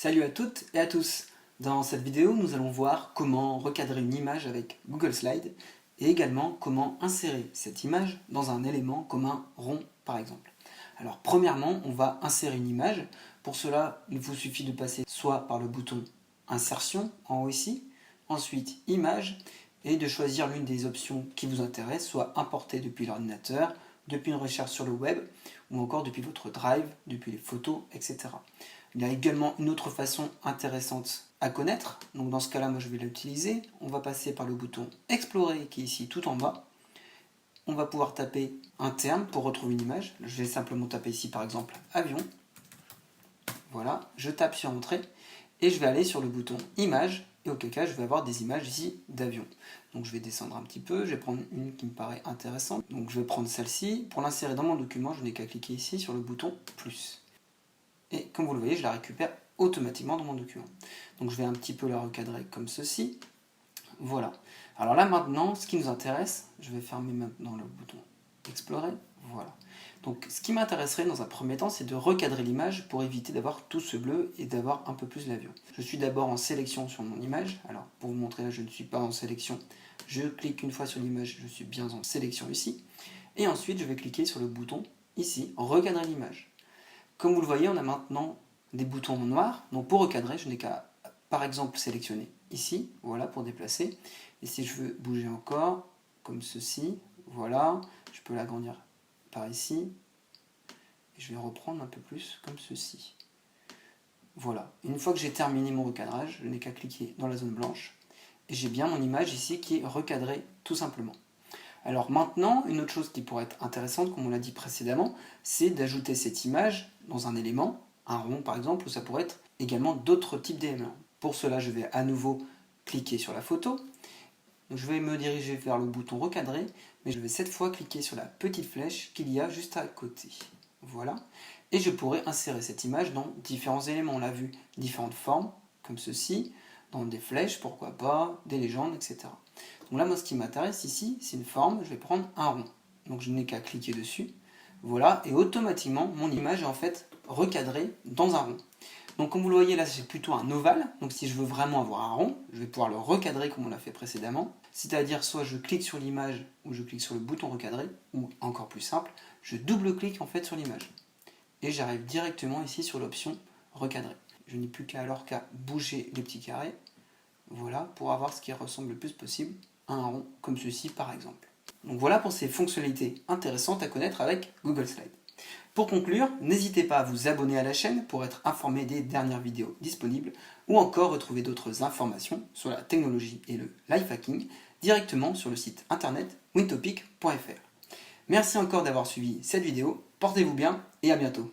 Salut à toutes et à tous. Dans cette vidéo, nous allons voir comment recadrer une image avec Google Slide et également comment insérer cette image dans un élément comme un rond par exemple. Alors premièrement, on va insérer une image. Pour cela, il vous suffit de passer soit par le bouton Insertion en haut ici, ensuite Image et de choisir l'une des options qui vous intéresse, soit importer depuis l'ordinateur, depuis une recherche sur le web ou encore depuis votre Drive, depuis les photos, etc. Il y a également une autre façon intéressante à connaître, donc dans ce cas-là, moi je vais l'utiliser. On va passer par le bouton Explorer qui est ici tout en bas. On va pouvoir taper un terme pour retrouver une image. Je vais simplement taper ici par exemple avion. Voilà, je tape sur Entrée et je vais aller sur le bouton Images et auquel cas je vais avoir des images ici d'avion. Donc je vais descendre un petit peu, je vais prendre une qui me paraît intéressante. Donc je vais prendre celle-ci. Pour l'insérer dans mon document, je n'ai qu'à cliquer ici sur le bouton plus. Et comme vous le voyez, je la récupère automatiquement dans mon document. Donc je vais un petit peu la recadrer comme ceci. Voilà. Alors là maintenant, ce qui nous intéresse, je vais fermer maintenant le bouton Explorer. Voilà. Donc ce qui m'intéresserait dans un premier temps, c'est de recadrer l'image pour éviter d'avoir tout ce bleu et d'avoir un peu plus l'avion. Je suis d'abord en sélection sur mon image. Alors pour vous montrer là, je ne suis pas en sélection. Je clique une fois sur l'image, je suis bien en sélection ici. Et ensuite, je vais cliquer sur le bouton ici, recadrer l'image. Comme vous le voyez, on a maintenant des boutons en noir. Donc pour recadrer, je n'ai qu'à, par exemple, sélectionner ici, voilà, pour déplacer. Et si je veux bouger encore, comme ceci, voilà, je peux l'agrandir par ici. Et je vais reprendre un peu plus comme ceci. Voilà. Une fois que j'ai terminé mon recadrage, je n'ai qu'à cliquer dans la zone blanche. Et j'ai bien mon image ici qui est recadrée tout simplement. Alors maintenant, une autre chose qui pourrait être intéressante, comme on l'a dit précédemment, c'est d'ajouter cette image dans un élément, un rond par exemple, ou ça pourrait être également d'autres types d'éléments. Pour cela, je vais à nouveau cliquer sur la photo. Donc, je vais me diriger vers le bouton recadrer, mais je vais cette fois cliquer sur la petite flèche qu'il y a juste à côté. Voilà. Et je pourrais insérer cette image dans différents éléments. On l'a vu, différentes formes, comme ceci, dans des flèches, pourquoi pas, des légendes, etc. Donc là, moi, ce qui m'intéresse ici, c'est une forme, je vais prendre un rond. Donc je n'ai qu'à cliquer dessus. Voilà, et automatiquement, mon image est en fait recadrée dans un rond. Donc comme vous le voyez là, c'est plutôt un ovale. Donc si je veux vraiment avoir un rond, je vais pouvoir le recadrer comme on l'a fait précédemment. C'est-à-dire soit je clique sur l'image ou je clique sur le bouton recadrer, ou encore plus simple, je double-clique en fait sur l'image. Et j'arrive directement ici sur l'option recadrer. Je n'ai plus qu'à bouger les petits carrés. Voilà, pour avoir ce qui ressemble le plus possible à un rond, comme ceci par exemple. Donc voilà pour ces fonctionnalités intéressantes à connaître avec Google Slide. Pour conclure, n'hésitez pas à vous abonner à la chaîne pour être informé des dernières vidéos disponibles ou encore retrouver d'autres informations sur la technologie et le life hacking directement sur le site internet wintopic.fr. Merci encore d'avoir suivi cette vidéo, portez-vous bien et à bientôt.